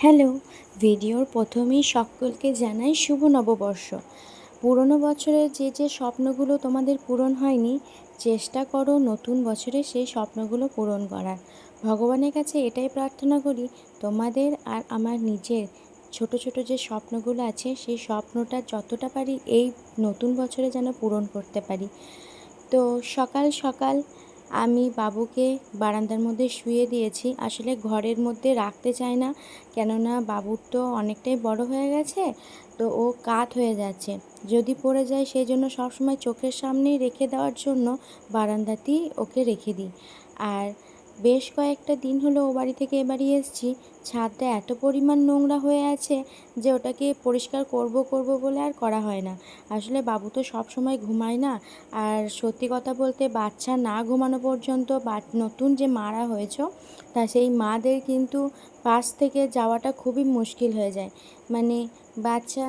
Hello, ভিডিওর প্রথমেই সকলকে জানাই শুভ নববর্ষ। পুরনো বছরে যে স্বপ্নগুলো তোমাদের পূরণ হয়নি, চেষ্টা করো নতুন বছরে সেই স্বপ্নগুলো পূরণ করার। ভগবানের কাছে এটাই প্রার্থনা করি, তোমাদের আর আমার নিজের ছোট ছোট যে স্বপ্নগুলো আছে সেই স্বপ্নটা যতটা পারি এই নতুন বছরে যেন পূরণ করতে পারি। তো সকাল সকাল আমি বাবুকে বারান্দার মধ্যে শুইয়ে দিয়েছি। আসলে ঘরের মধ্যে রাখতে চাই না, কেননা বাবুর তো অনেকটাই বড় হয়ে গেছে, তো ও কাত হয়ে যাচ্ছে, যদি পড়ে যায়, সেই জন্য সবসময় চোখের সামনেই রেখে দেওয়ার জন্য বারান্দাতেই ওকে রেখে দিই। আর বেশ কয়েকটা দিন হলো ও বাড়ি থেকে এ বাড়ি এসেছি, ছাদটা এত পরিমাণ নোংরা হয়ে আছে যে ওটাকে পরিষ্কার করব করব বলে আর করা হয় না। আসলে বাবু তো সব সময় ঘুমায় না, আর সত্যি কথা বলতে বাচ্চা না ঘুমানো পর্যন্ত নতুন যে মারা হয়েছ তা সেই মাদের কিন্তু পাশ থেকে যাওয়াটা খুবই মুশকিল হয়ে যায়। মানে বাচ্চা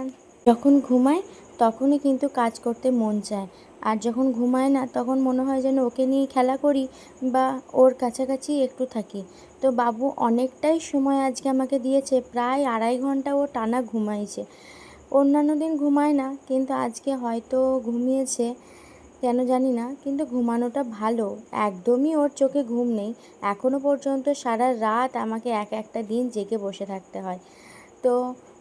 যখন ঘুমায় তখনই কিন্তু কাজ করতে মন চায়, আর যখন ঘুমায় না তখন মনে হয় যেন ওকে নিয়ে খেলা করি বা ওর কাছাকাছি একটু থাকি। তো বাবু অনেকটাই সময় আজকে আমাকে দিয়েছে, প্রায় 2.5 ঘন্টা ও টানা ঘুমাইছে। অন্যান্য দিন ঘুমায় না, কিন্তু আজকে হয়তো ঘুমিয়েছে, কেন জানি না, কিন্তু ঘুমানোটা ভালো। একদমই ওর চোখে ঘুম নেই এখনও পর্যন্ত, সারা রাত আমাকে এক একটা দিন জেগে বসে থাকতে হয়। তো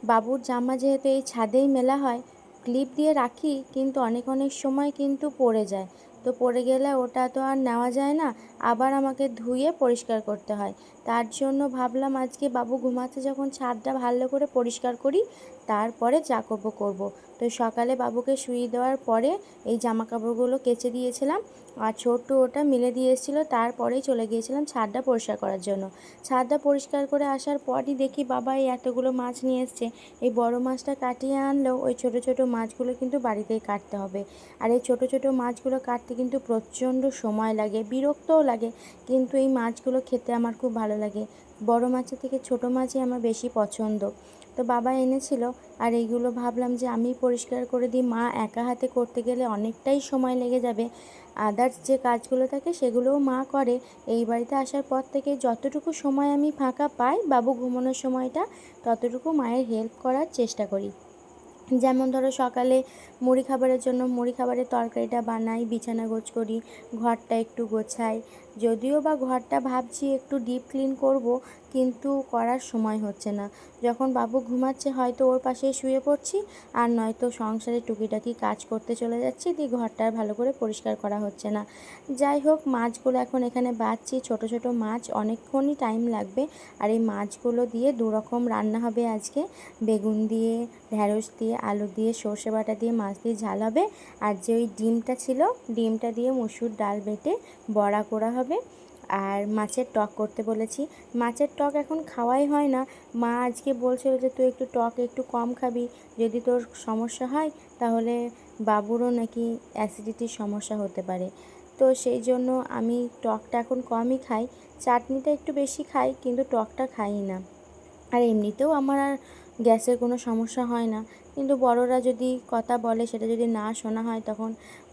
বাবুর জামা যেহেতু এই ছাদেই মেলা হয়, ক্লিপ দিয়ে রাখি, কিন্তু অনেক অনেক সময় কিন্তু পড়ে যায়। তো পড়ে গেলে ওটা তো আর নেওয়া যায় না, আবার আমাকে ধুয়ে পরিষ্কার করতে হয়। তার জন্য ভাবলাম আজকে বাবু ঘুমাচ্ছে যখন ছাদটা ভালো করে পরিষ্কার করি, তারপরে যা করবো করবো। তো সকালে বাবুকে শুইয়ে দেওয়ার পরে এই জামা কাপড়গুলো কেচে দিয়েছিলাম, আর ছোট্ট ওটা মিলে দিয়ে এসেছিলো, তারপরেই চলে গিয়েছিলাম ছাদটা পরিষ্কার করার জন্য। ছাদটা পরিষ্কার করে আসার পরই দেখি বাবা এই এতগুলো মাছ নিয়ে এসছে। এই বড় মাছটা কাটিয়ে আনলেও ওই ছোট ছোট মাছগুলো কিন্তু বাড়িতেই কাটতে হবে, আর এই ছোট ছোট মাছগুলো কাটতে কিন্তু প্রচণ্ড সময় লাগে, বিরক্তও লাগে, কিন্তু এই মাছগুলো খেতে আমার খুব ভালো লাগে। বড় মাছের থেকে ছোট মাছই আমার বেশি পছন্দ। তো বাবা এনেছিল, আর এইগুলো ভাবলাম যে আমি পরিষ্কার করে দিই, মা একা হাতে করতে গেলে অনেকটাই সময় লেগে যাবে। আদার্স যে কাজগুলো থাকে সেগুলোও মা করে। এই বাড়িতে আসার পর থেকে যতটুকু সময় আমি ফাঁকা পাই বাবু ঘুমানোর সময়টা, ততটুকু মায়ের হেল্প করার চেষ্টা করি। যেমন ধরো সকালে মুড়ি খাবারের জন্য মুড়ি খাবারের তরকারিটা বানাই, বিছানা গোছ করি, ঘরটা একটু গোছাই। যদিও বা ঘরটা ভাবছি একটু ডিপ ক্লিন করব, কিন্তু করার সময় হচ্ছে না। যখন বাবু ঘুমাচ্ছে হয়তো ওর পাশে শুয়ে পড়ছি, আর নয়তো সংসারে টুকিটাকি কাজ করতে চলে যাচ্ছি, দিয়ে ঘরটা আর ভালো করে পরিষ্কার করা হচ্ছে না। যাই হোক, মাছগুলো এখন এখানে বাছছি, ছোট ছোট মাছ, অনেকক্ষণই টাইম লাগবে। আর এই মাছগুলো দিয়ে দুরকম রান্না হবে আজকে, বেগুন দিয়ে, ঢ্যাঁড়স দিয়ে, আলু দিয়ে, সর্ষে বাটা দিয়ে মাছ দিয়ে ঝাল হবে। আর যে ওই ডিমটা ছিল, ডিমটা দিয়ে মসুর ডাল বেটে বড়া করা হবে। আর মাছের টক করতে বলেছি। মাছের টক এখন খাওয়াই হয় না, মা আজকে বলছিল যে তুই একটু টক একটু কম খাবি, যদি তোর সমস্যা হয় তাহলে বাবুরও নাকি অ্যাসিডিটির সমস্যা হতে পারে। তো সেই জন্য আমি টকটা এখন কমই খাই, চাটনিটা একটু বেশি খাই, কিন্তু টকটা খাই না। আর এমনিতেও আমার আর গ্যাসের কোনো সমস্যা হয় না, কিন্তু বড়রা যদি কথা বলে সেটা যদি না শোনা হয় তখন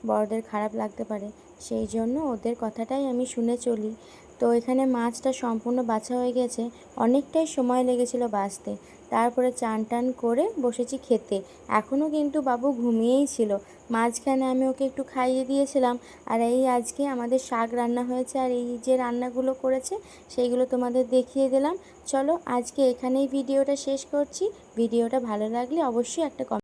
বড়দের খারাপ লাগতে পারে, সেই জন্য ওদের কথাটাই আমি শুনে চলি। তো এখানে মাছটা সম্পূর্ণ বাছা হয়ে গেছে, অনেকটাই সময় লেগেছিল বাছতে। তারপরে চান টান করে বসেছি খেতে। এখনও কিন্তু বাবু ঘুমিয়েই ছিল, মাঝখানে আমি ওকে একটু খাইয়ে দিয়েছিলাম। আর এই আজকে আমাদের শাক রান্না হয়েছে, আর এই যে রান্নাগুলো করেছে সেইগুলো তোমাদের দেখিয়ে দিলাম। চলো আজকে এখানেই ভিডিওটা শেষ করছি। ভিডিওটা ভালো লাগলে অবশ্যই একটা